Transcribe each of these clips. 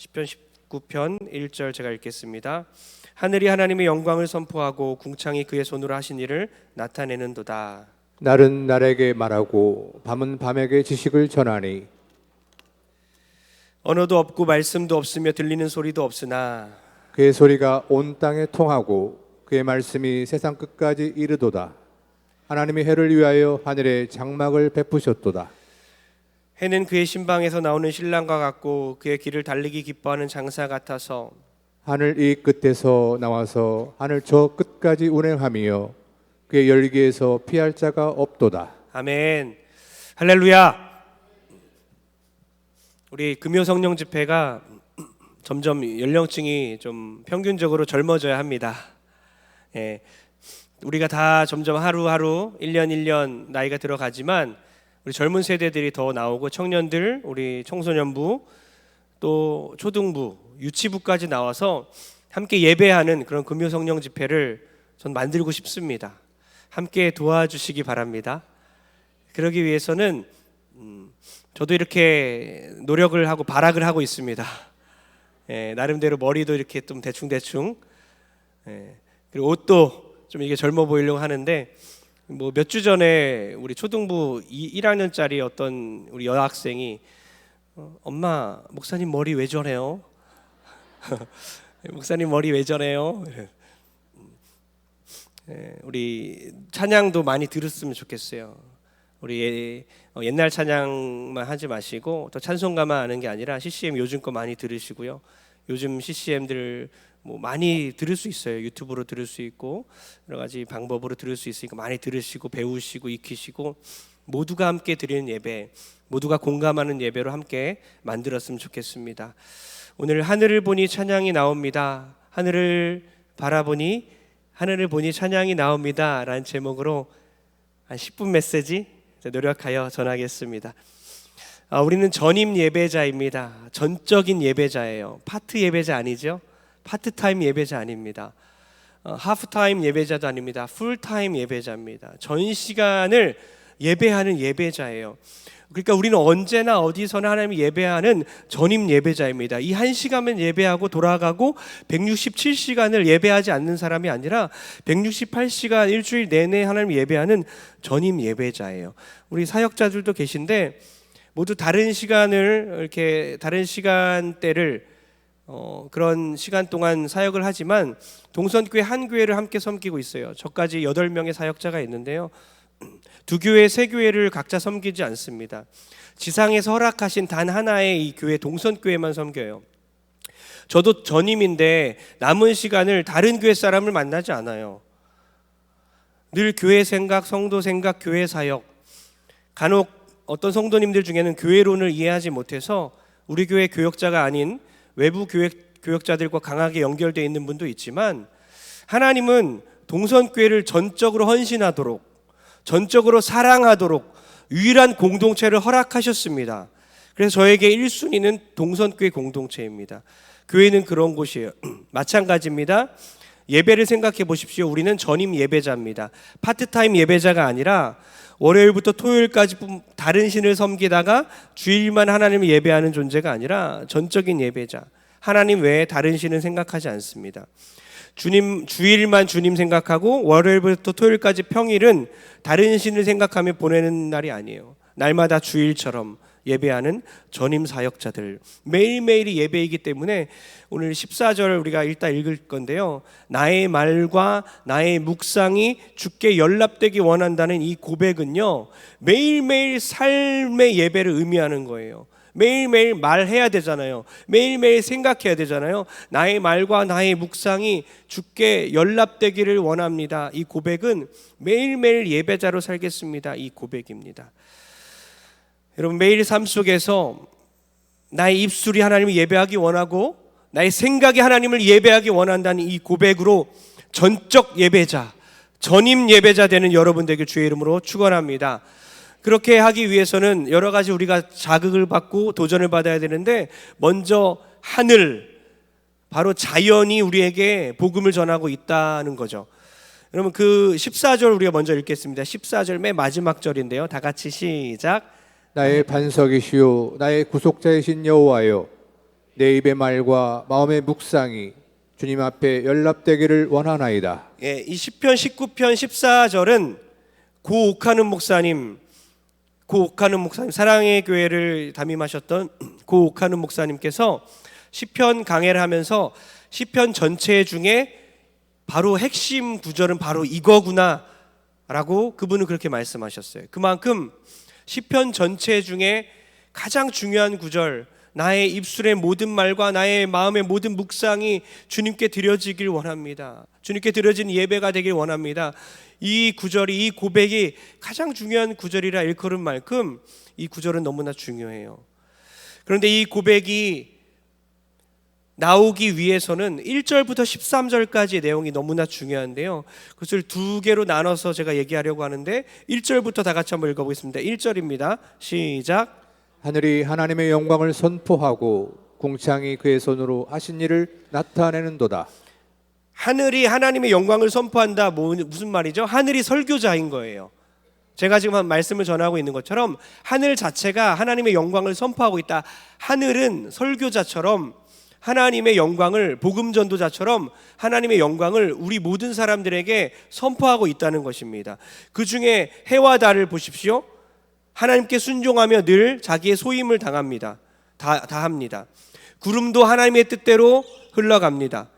시편 19편 1절 제가 읽겠습니다. 하늘이 하나님의 영광을 선포하고 궁창이 그의 손으로 하신 일을 나타내는도다. 날은 날에게 말하고 밤은 밤에게 지식을 전하니 언어도 없고 말씀도 없으며 들리는 소리도 없으나 그의 소리가 온 땅에 통하고 그의 말씀이 세상 끝까지 이르도다. 하나님이 해를 위하여 하늘에 장막을 베푸셨도다. 해는 그의 신방에서 나오는 신랑과 같고 그의 길을 달리기 기뻐하는 장사 같아서 하늘 이 끝에서 나와서 하늘 저 끝까지 운행하며 그의 열기에서 피할 자가 없도다. 아멘. 할렐루야. 우리 금요성령 집회가 점점 연령층이 좀 평균적으로 젊어져야 합니다. 예, 우리가 다 점점 하루하루 1년 1년 나이가 들어가지만 우리 젊은 세대들이 더 나오고 청년들, 우리 청소년부, 또 초등부, 유치부까지 나와서 함께 예배하는 그런 금요성령 집회를 전 만들고 싶습니다. 함께 도와주시기 바랍니다. 그러기 위해서는 저도 이렇게 노력을 하고 발악을 하고 있습니다. 예, 나름대로 머리도 이렇게 좀 대충대충, 예, 그리고 옷도 좀 이게 젊어 보이려고 하는데 뭐 몇 주 전에 우리 초등부 1학년짜리 어떤 우리 여학생이 엄마, 목사님 머리 왜 저래요? 목사님 머리 왜 저래요? 예, 우리 찬양도 많이 들었으면 좋겠어요. 우리 옛날 찬양만 하지 마시고 또 찬송가만 하는 게 아니라 CCM 요즘 거 많이 들으시고요. 요즘 CCM들 뭐 많이 들을 수 있어요. 유튜브로 들을 수 있고 여러 가지 방법으로 들을 수 있으니까 많이 들으시고 배우시고 익히시고 모두가 함께 드리는 예배, 모두가 공감하는 예배로 함께 만들었으면 좋겠습니다. 오늘 하늘을 보니 찬양이 나옵니다. 하늘을 바라보니 하늘을 보니 찬양이 나옵니다 라는 제목으로 한 10분 메시지 노력하여 전하겠습니다. 우리는 전임 예배자입니다. 전적인 예배자예요. 파트 예배자 아니죠? 파트타임 예배자 아닙니다. 하프타임 예배자도 아닙니다. 풀타임 예배자입니다. 전 시간을 예배하는 예배자예요. 그러니까 우리는 언제나 어디서나 하나님을 예배하는 전임 예배자입니다. 이 한 시간만 예배하고 돌아가고 167시간을 예배하지 않는 사람이 아니라 168시간 일주일 내내 하나님을 예배하는 전임 예배자예요. 우리 사역자들도 계신데 모두 다른 시간을 이렇게 다른 시간대를 그런 시간 동안 사역을 하지만 동선교회 한 교회를 함께 섬기고 있어요. 저까지 8명의 사역자가 있는데요. 두 교회, 세 교회를 각자 섬기지 않습니다. 지상에서 허락하신 단 하나의 이 교회 동선교회만 섬겨요. 저도 전임인데 남은 시간을 다른 교회 사람을 만나지 않아요. 늘 교회 생각, 성도 생각, 교회 사역. 간혹 어떤 성도님들 중에는 교회론을 이해하지 못해서 우리 교회 교역자가 아닌 외부 교역자들과 강하게 연결되어 있는 분도 있지만 하나님은 동선교회를 전적으로 헌신하도록, 전적으로 사랑하도록 유일한 공동체를 허락하셨습니다. 그래서 저에게 1순위는 동선교회 공동체입니다. 교회는 그런 곳이에요. 마찬가지입니다. 예배를 생각해 보십시오. 우리는 전임 예배자입니다. 파트타임 예배자가 아니라 월요일부터 토요일까지 다른 신을 섬기다가 주일만 하나님을 예배하는 존재가 아니라 전적인 예배자. 하나님 외에 다른 신은 생각하지 않습니다. 주일만 주님 생각하고 월요일부터 토요일까지 평일은 다른 신을 생각하며 보내는 날이 아니에요. 날마다 주일처럼 예배하는 전임 사역자들, 매일매일이 예배이기 때문에 오늘 14절 우리가 일단 읽을 건데요. 나의 말과 나의 묵상이 주께 연락되기 원한다는 이 고백은요, 매일매일 삶의 예배를 의미하는 거예요. 매일매일 말해야 되잖아요. 매일매일 생각해야 되잖아요. 나의 말과 나의 묵상이 주께 연락되기를 원합니다. 이 고백은 매일매일 예배자로 살겠습니다. 이 고백입니다. 여러분, 매일 삶 속에서 나의 입술이 하나님을 예배하기 원하고 나의 생각이 하나님을 예배하기 원한다는 이 고백으로 전적 예배자, 전임 예배자 되는 여러분 되길 주의 이름으로 축원합니다. 그렇게 하기 위해서는 여러 가지 우리가 자극을 받고 도전을 받아야 되는데 먼저 하늘, 바로 자연이 우리에게 복음을 전하고 있다는 거죠. 여러분, 그 14절 우리가 먼저 읽겠습니다. 14절 맨 마지막 절인데요. 다 같이 시작. 나의 반석이시요 나의 구속자이신 여호와여 내 입의 말과 마음의 묵상이 주님 앞에 연락되기를 원하나이다. 예, 이 시편 19편 14절은 고 옥하는 목사님 사랑의 교회를 담임하셨던 고 옥하는 목사님께서 시편 강해를 하면서 시편 전체 중에 바로 핵심 구절은 바로 이거구나 라고 그분은 그렇게 말씀하셨어요. 그만큼 시편 전체 중에 가장 중요한 구절, 나의 입술의 모든 말과 나의 마음의 모든 묵상이 주님께 드려지길 원합니다. 주님께 드려진 예배가 되길 원합니다. 이 구절이, 이 고백이 가장 중요한 구절이라 일컬은 만큼 이 구절은 너무나 중요해요. 그런데 이 고백이 나오기 위해서는 1절부터 13절까지의 내용이 너무나 중요한데요, 그것을 두 개로 나눠서 제가 얘기하려고 하는데 1절부터 다 같이 한번 읽어보겠습니다. 1절입니다. 시작. 하늘이 하나님의 영광을 선포하고 궁창이 그의 손으로 하신 일을 나타내는도다. 하늘이 하나님의 영광을 선포한다. 무슨 말이죠? 하늘이 설교자인 거예요. 제가 지금 말씀을 전하고 있는 것처럼 하늘 자체가 하나님의 영광을 선포하고 있다. 하늘은 설교자처럼 하나님의 영광을, 복음 전도자처럼 하나님의 영광을 우리 모든 사람들에게 선포하고 있다는 것입니다. 그 중에 해와 달을 보십시오. 하나님께 순종하며 늘 자기의 소임을 당합니다. 다합니다. 구름도 하나님의 뜻대로 흘러갑니다.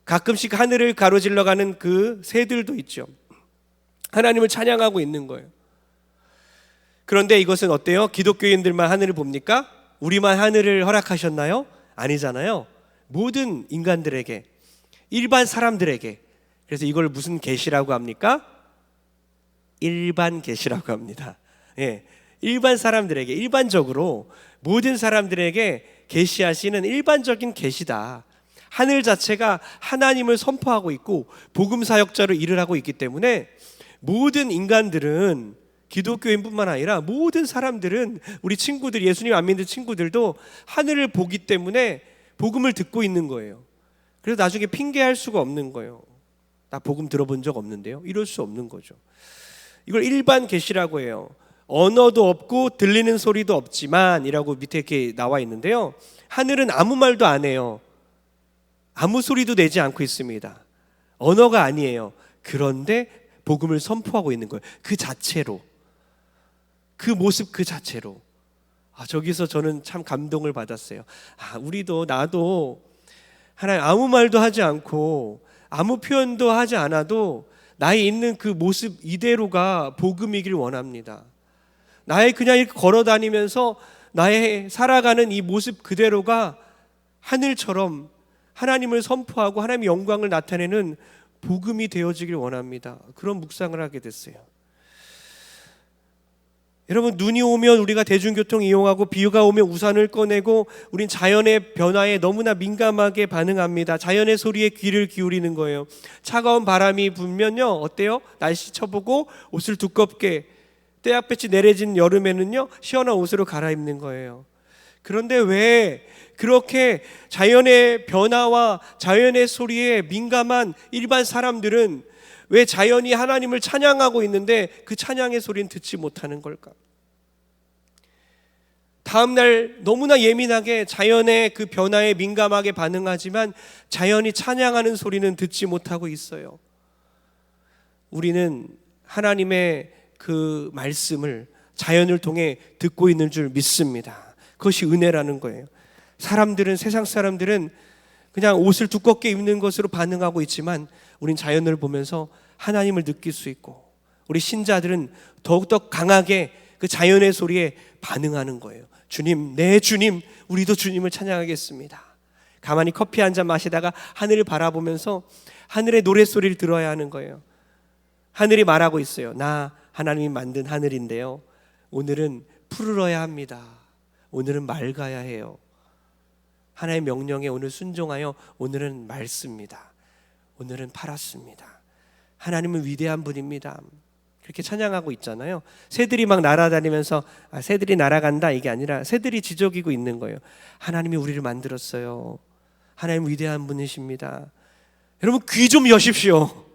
가끔씩 하늘을 가로질러가는 그 새들도 있죠. 하나님을 찬양하고 있는 거예요. 그런데 이것은 어때요? 기독교인들만 하늘을 봅니까? 우리만 하늘을 허락하셨나요? 아니잖아요. 모든 인간들에게, 일반 사람들에게. 그래서 이걸 무슨 계시라고 합니까? 일반 계시라고 합니다. 예, 일반 사람들에게, 일반적으로 모든 사람들에게 계시하시는 일반적인 계시다. 하늘 자체가 하나님을 선포하고 있고 복음 사역자로 일을 하고 있기 때문에 모든 인간들은, 기독교인뿐만 아니라 모든 사람들은, 우리 친구들, 예수님 안 믿는 친구들도 하늘을 보기 때문에 복음을 듣고 있는 거예요. 그래서 나중에 핑계할 수가 없는 거예요. 나 복음 들어본 적 없는데요. 이럴 수 없는 거죠. 이걸 일반 계시라고 해요. 언어도 없고 들리는 소리도 없지만 이라고 밑에 이렇게 나와 있는데요, 하늘은 아무 말도 안 해요. 아무 소리도 내지 않고 있습니다. 언어가 아니에요. 그런데 복음을 선포하고 있는 거예요. 그 자체로, 그 모습 그 자체로. 저기서 저는 참 감동을 받았어요. 우리도, 나도 하나님 아무 말도 하지 않고 아무 표현도 하지 않아도 나의 있는 그 모습 이대로가 복음이길 원합니다. 나의 그냥 이렇게 걸어 다니면서 나의 살아가는 이 모습 그대로가 하늘처럼 하나님을 선포하고 하나님의 영광을 나타내는 복음이 되어지길 원합니다. 그런 묵상을 하게 됐어요. 여러분, 눈이 오면 우리가 대중교통 이용하고 비가 오면 우산을 꺼내고 우린 자연의 변화에 너무나 민감하게 반응합니다. 자연의 소리에 귀를 기울이는 거예요. 차가운 바람이 불면요, 어때요? 날씨 쳐보고 옷을 두껍게, 때약볕이 내려진 여름에는요 시원한 옷으로 갈아입는 거예요. 그런데 왜 그렇게 자연의 변화와 자연의 소리에 민감한 일반 사람들은 왜 자연이 하나님을 찬양하고 있는데 그 찬양의 소리는 듣지 못하는 걸까? 다음날 너무나 예민하게 자연의 그 변화에 민감하게 반응하지만 자연이 찬양하는 소리는 듣지 못하고 있어요. 우리는 하나님의 그 말씀을 자연을 통해 듣고 있는 줄 믿습니다. 그것이 은혜라는 거예요. 사람들은, 세상 사람들은 그냥 옷을 두껍게 입는 것으로 반응하고 있지만 우린 자연을 보면서 하나님을 느낄 수 있고, 우리 신자들은 더욱더 강하게 그 자연의 소리에 반응하는 거예요. 주님, 내 주님, 우리도 주님을 찬양하겠습니다. 가만히 커피 한 잔 마시다가 하늘을 바라보면서 하늘의 노랫소리를 들어야 하는 거예요. 하늘이 말하고 있어요. 나 하나님이 만든 하늘인데요, 오늘은 푸르러야 합니다. 오늘은 맑아야 해요. 하나님의 명령에 오늘 순종하여 오늘은 맑습니다. 오늘은 파랗습니다. 하나님은 위대한 분입니다. 그렇게 찬양하고 있잖아요. 새들이 막 날아다니면서 새들이 날아간다 이게 아니라 새들이 지저귀고 있는 거예요. 하나님이 우리를 만들었어요. 하나님 위대한 분이십니다. 여러분, 귀 좀 여십시오.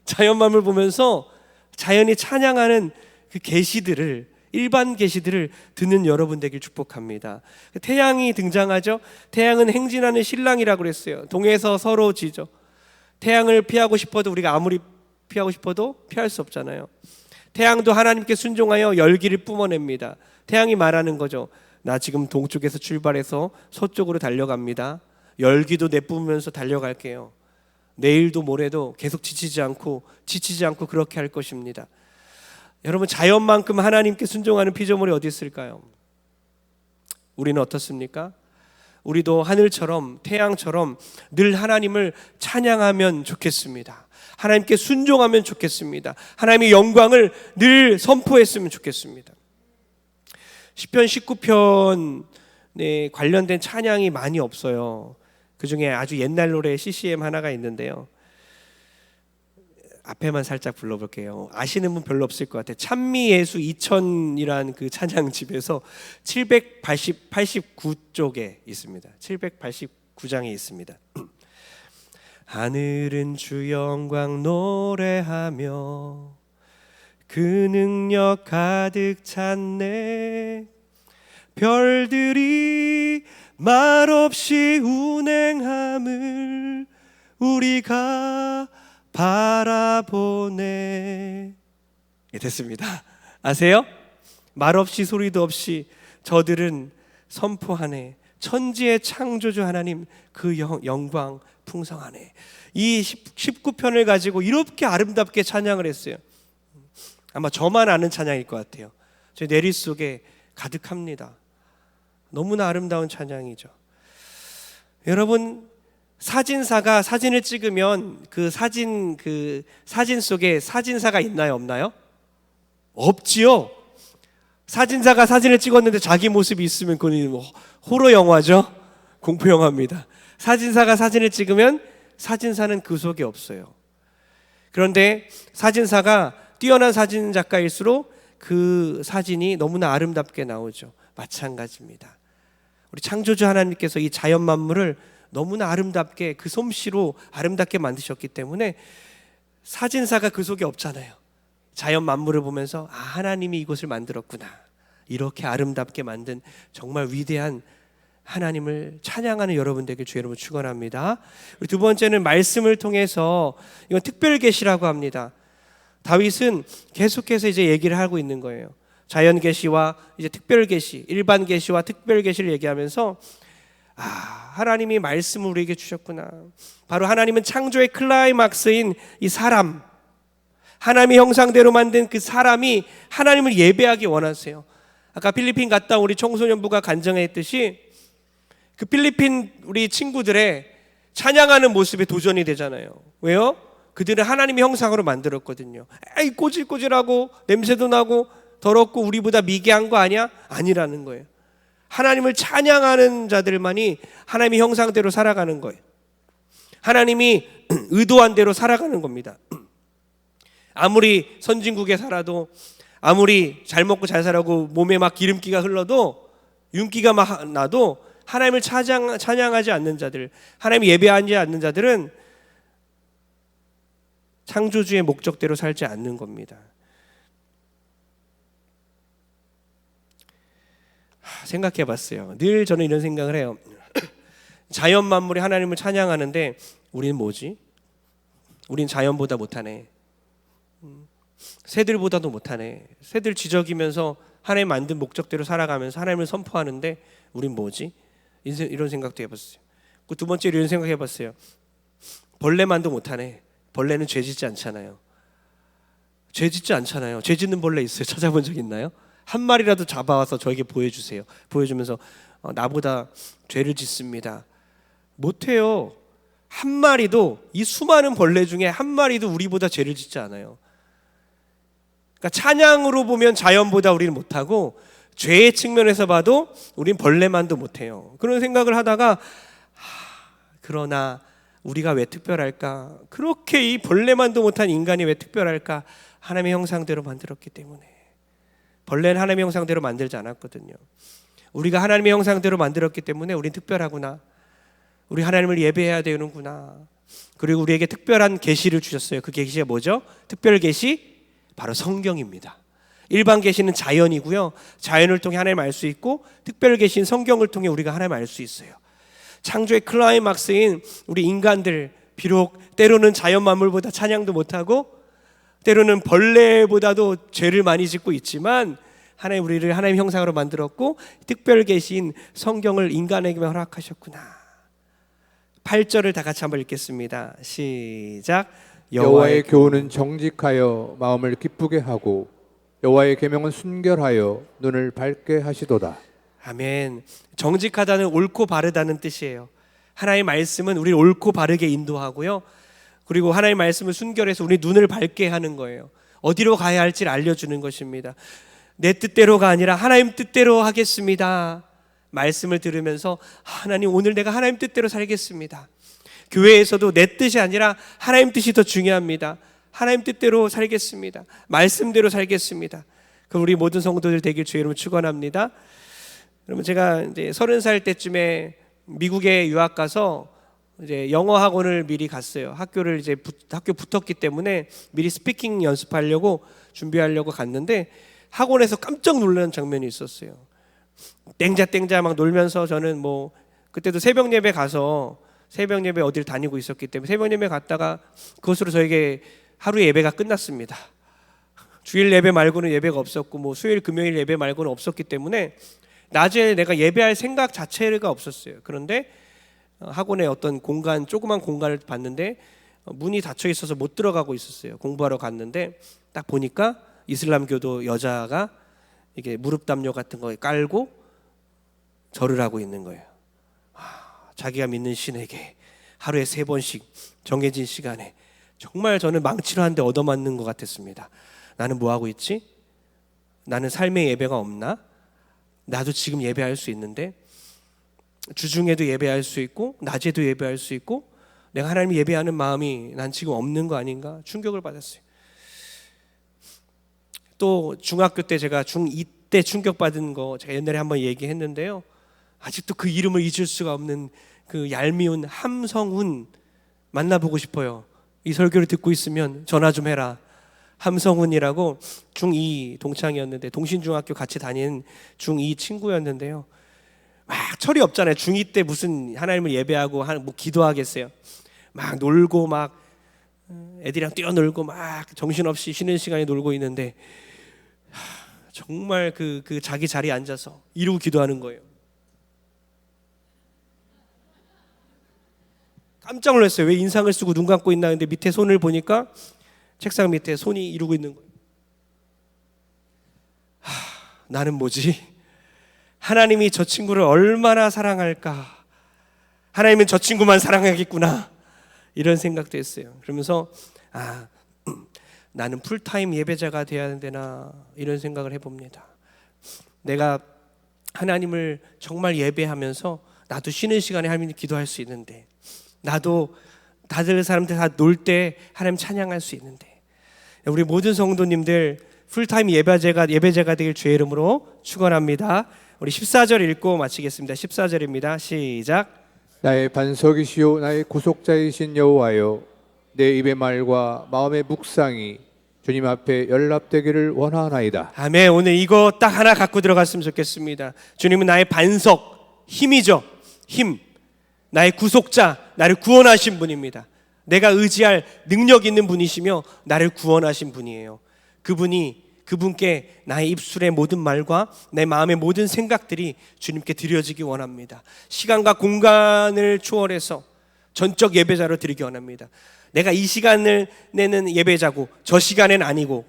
자연만을 보면서 자연이 찬양하는 그 계시들을 일반 계시들을 듣는 여러분 되길 축복합니다. 태양이 등장하죠. 태양은 행진하는 신랑이라고 그랬어요. 동에서 서로 지죠. 태양을 피하고 싶어도 우리가 아무리 피하고 싶어도 피할 수 없잖아요. 태양도 하나님께 순종하여 열기를 뿜어냅니다. 태양이 말하는 거죠. 나 지금 동쪽에서 출발해서 서쪽으로 달려갑니다. 열기도 내뿜으면서 달려갈게요. 내일도 모레도 계속 지치지 않고 그렇게 할 것입니다. 여러분, 자연만큼 하나님께 순종하는 피조물이 어디 있을까요? 우리는 어떻습니까? 우리도 하늘처럼 태양처럼 늘 하나님을 찬양하면 좋겠습니다. 하나님께 순종하면 좋겠습니다. 하나님의 영광을 늘 선포했으면 좋겠습니다. 시편 19편에 관련된 찬양이 많이 없어요. 그 중에 아주 옛날 노래 CCM 하나가 있는데요. 앞에만 살짝 불러볼게요. 아시는 분 별로 없을 것 같아요. 찬미예수 2000이라는 그 찬양집에서 789쪽에 있습니다. 789장에 있습니다. 하늘은 주 영광 노래하며 그 능력 가득 찼네. 별들이 말없이 운행함을 우리가 바라보네. 예, 됐습니다. 아세요? 말없이 소리도 없이 저들은 선포하네. 천지의 창조주 하나님 그 영광 풍성하네. 이 19편을 가지고 이렇게 아름답게 찬양을 했어요. 아마 저만 아는 찬양일 것 같아요. 제 내리 속에 가득합니다. 너무나 아름다운 찬양이죠. 여러분, 사진사가 사진을 찍으면 그 사진 속에 사진사가 있나요, 없나요? 없지요. 사진사가 사진을 찍었는데 자기 모습이 있으면 그건 뭐 호러 영화죠. 공포 영화입니다. 사진사가 사진을 찍으면 사진사는 그 속에 없어요. 그런데 사진사가 뛰어난 사진 작가일수록 그 사진이 너무나 아름답게 나오죠. 마찬가지입니다. 우리 창조주 하나님께서 이 자연 만물을 너무나 아름답게 그 솜씨로 아름답게 만드셨기 때문에 사진사가 그 속에 없잖아요. 자연 만물을 보면서 아, 하나님이 이곳을 만들었구나. 이렇게 아름답게 만든 정말 위대한 하나님을 찬양하는 여러분 되길 주 여러분 축원합니다. 두 번째는 말씀을 통해서, 이건 특별 계시라고 합니다. 다윗은 계속해서 이제 얘기를 하고 있는 거예요. 자연 계시와 이제 특별 계시, 일반 계시와 특별 계시를 얘기하면서 아, 하나님이 말씀을 우리에게 주셨구나. 바로 하나님은 창조의 클라이막스인 이 사람, 하나님의 형상대로 만든 그 사람이 하나님을 예배하기 원하세요. 아까 필리핀 갔다 온 우리 청소년부가 간증했듯이 그 필리핀 우리 친구들의 찬양하는 모습에 도전이 되잖아요. 왜요? 그들은 하나님의 형상으로 만들었거든요. 에이, 꼬질꼬질하고 냄새도 나고 더럽고 우리보다 미개한 거 아니야? 아니라는 거예요. 하나님을 찬양하는 자들만이 하나님의 형상대로 살아가는 거예요. 하나님이 의도한 대로 살아가는 겁니다. 아무리 선진국에 살아도, 아무리 잘 먹고 잘 살아고 몸에 막 기름기가 흘러도, 윤기가 막 나도 하나님을 찬양하지 않는 자들, 하나님을 예배하지 않는 자들은 창조주의 목적대로 살지 않는 겁니다. 생각해 봤어요. 늘 저는 이런 생각을 해요. 자연 만물이 하나님을 찬양하는데 우리는 뭐지? 우린 자연보다 못하네. 새들보다도 못하네. 새들 지저귀면서 하나님 만든 목적대로 살아가면서 하나님을 선포하는데 우린 뭐지? 이런 생각도 해봤어요. 두 번째로 이런 생각 해봤어요. 벌레만도 못하네. 벌레는 죄 짓지 않잖아요. 죄 짓지 않잖아요. 죄 짓는 벌레 있어요? 찾아본 적 있나요? 한 마리라도 잡아와서 저에게 보여주세요. 보여주면서 나보다 죄를 짓습니다. 못해요. 한 마리도, 이 수많은 벌레 중에 한 마리도 우리보다 죄를 짓지 않아요. 그러니까 찬양으로 보면 자연보다 우리는 못하고 죄의 측면에서 봐도 우린 벌레만도 못해요. 그런 생각을 하다가 그러나 우리가 왜 특별할까? 그렇게 이 벌레만도 못한 인간이 왜 특별할까? 하나님의 형상대로 만들었기 때문에. 벌레는 하나님의 형상대로 만들지 않았거든요. 우리가 하나님의 형상대로 만들었기 때문에 우린 특별하구나. 우리 하나님을 예배해야 되는구나. 그리고 우리에게 특별한 계시를 주셨어요. 그 계시가 뭐죠? 특별 계시? 바로 성경입니다. 일반 계시는 자연이고요. 자연을 통해 하나님 알 수 있고 특별 계신 성경을 통해 우리가 하나님 알 수 있어요. 창조의 클라이막스인 우리 인간들, 비록 때로는 자연 만물보다 찬양도 못하고 때로는 벌레보다도 죄를 많이 짓고 있지만 하나님 우리를 하나님 형상으로 만들었고 특별 계신 성경을 인간에게만 허락하셨구나. 8절을 다 같이 한번 읽겠습니다. 시작. 여호와의 교훈은 정직하여 마음을 기쁘게 하고 여호와의 계명은 순결하여 눈을 밝게 하시도다. 아멘. 정직하다는 옳고 바르다는 뜻이에요. 하나님의 말씀은 우리를 옳고 바르게 인도하고요. 그리고 하나님의 말씀을 순결해서 우리 눈을 밝게 하는 거예요. 어디로 가야 할지를 알려주는 것입니다. 내 뜻대로가 아니라 하나님 뜻대로 하겠습니다. 말씀을 들으면서 하나님 오늘 내가 하나님 뜻대로 살겠습니다. 교회에서도 내 뜻이 아니라 하나님 뜻이 더 중요합니다. 하나님 뜻대로 살겠습니다. 말씀대로 살겠습니다. 그럼 우리 모든 성도들 되길 주의 이름으로 축원합니다. 그러면 제가 이제 30살 때쯤에 미국에 유학 가서 이제 영어 학원을 미리 갔어요. 학교를 이제 학교 붙었기 때문에 미리 스피킹 연습하려고 준비하려고 갔는데 학원에서 깜짝 놀라는 장면이 있었어요. 땡자 막 놀면서 저는 뭐 그때도 새벽 예배 가서 새벽 예배 어디를 다니고 있었기 때문에 새벽 예배 갔다가 그것으로 저에게 하루 예배가 끝났습니다. 주일 예배 말고는 예배가 없었고 뭐 수요일 금요일 예배 말고는 없었기 때문에 낮에 내가 예배할 생각 자체가 없었어요. 그런데 학원에 어떤 공간, 조그만 공간을 봤는데 문이 닫혀 있어서 못 들어가고 있었어요. 공부하러 갔는데 딱 보니까 이슬람교도 여자가 이게 무릎 담요 같은 거 깔고 절을 하고 있는 거예요. 자기가 믿는 신에게 하루에 3번씩 정해진 시간에 정말 저는 망치로 한 대 얻어맞는 것 같았습니다. 나는 뭐 하고 있지? 나는 삶의 예배가 없나? 나도 지금 예배할 수 있는데 주중에도 예배할 수 있고 낮에도 예배할 수 있고 내가 하나님 예배하는 마음이 난 지금 없는 거 아닌가? 충격을 받았어요. 또 중학교 때 제가 중2 때 충격받은 거 제가 옛날에 한번 얘기했는데요. 아직도 그 이름을 잊을 수가 없는 그 얄미운 함성훈 만나보고 싶어요. 이 설교를 듣고 있으면 전화 좀 해라. 함성훈이라고 중2 동창이었는데 동신중학교 같이 다니는 중2 친구였는데요. 막 철이 없잖아요. 중2 때 무슨 하나님을 예배하고 뭐 기도하겠어요. 막 놀고 막 애들이랑 뛰어놀고 막 정신없이 쉬는 시간에 놀고 있는데 정말 그 자기 자리에 앉아서 이러고 기도하는 거예요. 깜짝 놀랐어요. 왜 인상을 쓰고 눈 감고 있나 했는데 밑에 손을 보니까 책상 밑에 손이 이러고 있는 거예요. 나는 뭐지? 하나님이 저 친구를 얼마나 사랑할까? 하나님은 저 친구만 사랑하겠구나. 이런 생각도 했어요. 그러면서 나는 풀타임 예배자가 돼야 되나 이런 생각을 해봅니다. 내가 하나님을 정말 예배하면서 나도 쉬는 시간에 하나님 기도할 수 있는데 나도 다들 사람들 다 놀 때 하나님 찬양할 수 있는데 우리 모든 성도님들 풀타임 예배자가 되길 주의 이름으로 축원합니다. 우리 14절 읽고 마치겠습니다. 14절입니다. 시작. 나의 반석이시요 나의 구속자이신 여호와여 내 입의 말과 마음의 묵상이 주님 앞에 연락되기를 원하나이다. 아멘. 오늘 이거 딱 하나 갖고 들어갔으면 좋겠습니다. 주님은 나의 반석, 힘이죠. 힘. 나의 구속자, 나를 구원하신 분입니다. 내가 의지할 능력 있는 분이시며 나를 구원하신 분이에요. 그분께 나의 입술의 모든 말과 내 마음의 모든 생각들이 주님께 드려지기 원합니다. 시간과 공간을 초월해서 전적 예배자로 드리기 원합니다. 내가 이 시간을 내는 예배자고 저 시간엔 아니고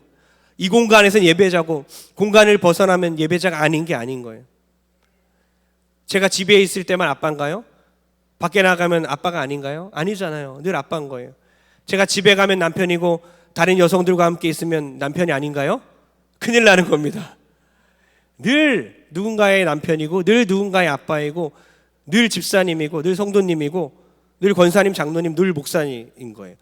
이 공간에서는 예배자고 공간을 벗어나면 예배자가 아닌 게 아닌 거예요. 제가 집에 있을 때만 아빠인가요? 밖에 나가면 아빠가 아닌가요? 아니잖아요. 늘 아빠인 거예요. 제가 집에 가면 남편이고 다른 여성들과 함께 있으면 남편이 아닌가요? 큰일 나는 겁니다. 늘 누군가의 남편이고 늘 누군가의 아빠이고 늘 집사님이고 늘 성도님이고 늘 권사님, 장로님, 늘 목사님인 거예요.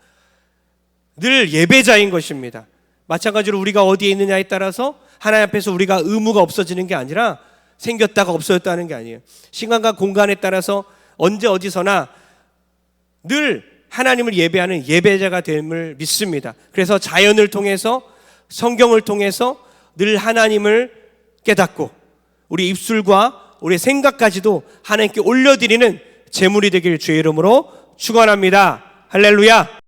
늘 예배자인 것입니다. 마찬가지로 우리가 어디에 있느냐에 따라서 하나님 앞에서 우리가 의무가 없어지는 게 아니라 생겼다가 없어졌다는 게 아니에요. 시간과 공간에 따라서 언제 어디서나 늘 하나님을 예배하는 예배자가 됨을 믿습니다. 그래서 자연을 통해서 성경을 통해서 늘 하나님을 깨닫고 우리 입술과 우리 생각까지도 하나님께 올려드리는 제물이 되길 주의 이름으로 축원합니다. 할렐루야.